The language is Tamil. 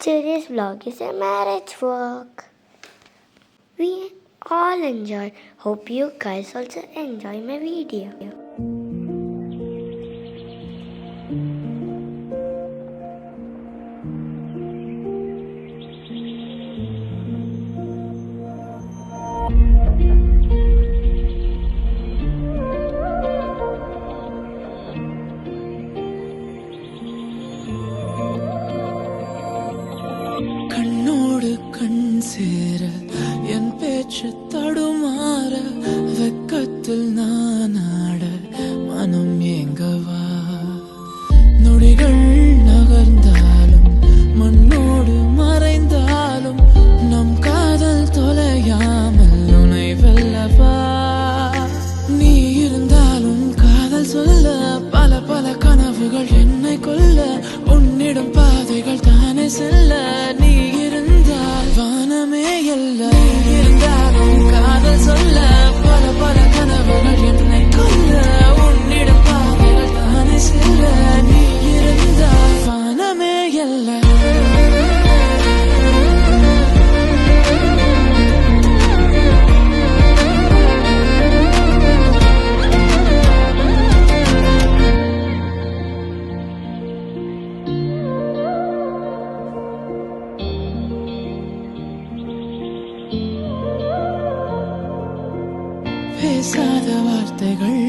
Today's vlog is a marriage vlog. We all enjoyed. Hope you guys also enjoy my video. கண்ணோடு கண் சேர என் பேச்சு தடுமாற வெக்கத்தில் நான் ஆட மனம் ஏங்கவா நொடிகள் நகர்ந்தாலும் மண்ணோடு மறைந்தாலும் நம் காதல் தொலையாமல் உனை வெல்லவா நீ இருந்தாலும் காதல் சொல்ல பல பல கனவுகள் என்னை கொல்ல உன்னிடம் பாதைகள் தானே செல்ல நீ இருந்தால் வானமே இல்லை இருந்தாலும் காதல் சொல்ல பல பல கனவுகள் என்னை கொல்ல உன்னிடம் பாதைகள் தானே செல்ல நீ இருந்தால் வானமே இல்லை பேசாத வார்த்தைகள்